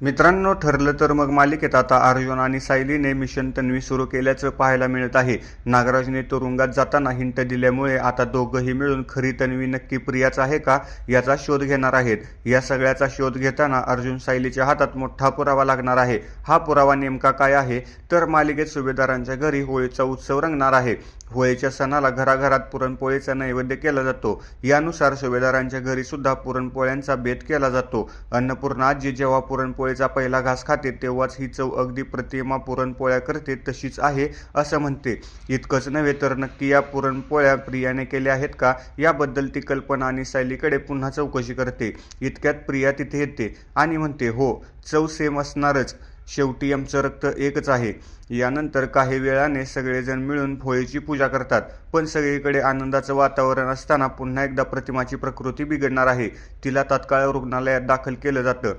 मित्रांनो, ठरलं तर मग मालिकेत आता अर्जुन आणि सायलीने मिशन तन्वी सुरू केल्याचं पाहायला मिळत आहे. नागराजने तुरुंगात जाताना हिंट दिल्यामुळे आता दोघंही मिळून खरी तन्वी नक्की प्रियाच आहे का याचा शोध घेणार आहेत. या सगळ्याचा शोध घेताना अर्जुन सायलीच्या हातात मोठा पुरावा लागणार आहे. हा पुरावा नेमका काय आहे तर मालिकेत सुभेदारांच्या घरी होळीचा उत्सव रंगणार आहे. होळीच्या सणाला घराघरात पुरणपोळीचा नैवेद्य केला जातो. यानुसार सुभेदारांच्या घरी सुद्धा पुरणपोळ्यांचा बेत केला जातो. अन्नपूर्णा आजी जेव्हा पुरणपोळीचा पहिला घास खाते तेव्हाच ही चव अगदी प्रतिमा पुरणपोळ्या करते तशीच आहे असं म्हणते. इतकंच नव्हे तर नक्की या पुरणपोळ्या प्रियाने केल्या आहेत का याबद्दल ती कल्पना आणि सायलीकडे पुन्हा चौकशी करते. इतक्यात प्रिया तिथे येते आणि म्हणते, हो, चव सेम असणारच, शेवटी आमचं रक्त एकच आहे. यानंतर काही वेळाने सगळेजण मिळून होळीची पूजा करतात. पण सगळीकडे आनंदाचं वातावरण असताना पुन्हा एकदा प्रतिमाची प्रकृती बिघडणार आहे. तिला तात्काळ रुग्णालयात दाखल केलं जातं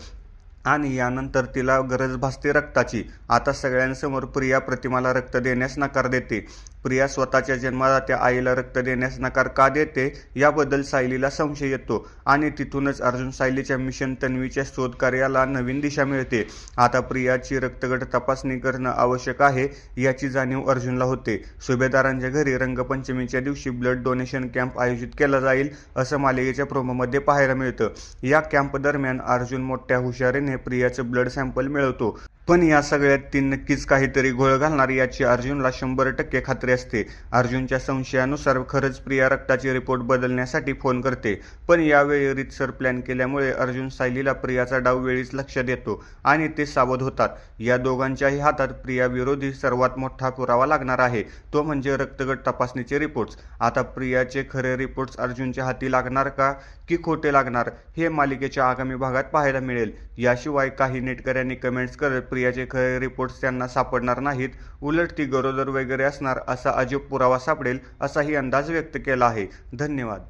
आणि यानंतर तिला गरज भासते रक्ताची. आता सगळ्यांसमोर प्रिया प्रतिमाला रक्त देण्यास नकार देते. प्रिया स्वतःच्या जन्मदात्या आईला रक्त देण्यास नकार का देते याबद्दल सायलीला संशय येतो आणि तिथूनच अर्जुन सायलीच्या मिशन तन्वीच्या शोधकार्याला नवीन दिशा मिळते. आता प्रियाची रक्तगट तपासणी करणं आवश्यक आहे याची जाणीव अर्जुनला होते. सुभेदारांच्या घरी रंगपंचमीच्या दिवशी ब्लड डोनेशन कॅम्प आयोजित केला जाईल असं मालिकेच्या प्रोमोमध्ये पाहायला मिळतं. या कॅम्प दरम्यान अर्जुन मोठ्या हुशारीने प्रियाचं ब्लड सॅम्पल मिळवतो. पण या सगळ्यात ती नक्कीच काहीतरी घोळ घालणार याची अर्जुनला 100% खात्री असते. अर्जुनच्या संशयानुसार खरंच प्रिया रक्ताची रिपोर्ट बदलण्यासाठी फोन करते. पण यावेळी रीतसर प्लॅन केल्यामुळे अर्जुन सायलीला प्रियाचा डाव वेळीच लक्षात येतो आणि ते सावध होतात. या दोघांच्याही हातात प्रिया विरोधी सर्वात मोठा पुरावा लागणार आहे, तो म्हणजे रक्तगट तपासणीचे रिपोर्ट्स. आता प्रियाचे खरे रिपोर्ट्स अर्जुनच्या हाती लागणार का की खोटे लागणार हे मालिकेच्या आगामी भागात पाहायला मिळेल. याशिवाय काही नेटकऱ्यांनी कमेंट्स करत प्रियाचे खरे रिपोर्ट्स त्यांना सापडणार नाहीत, उलट ती गरोदर वगैरे असणार असा अजब पुरावा सापडेल असाही अंदाज व्यक्त केला आहे. धन्यवाद.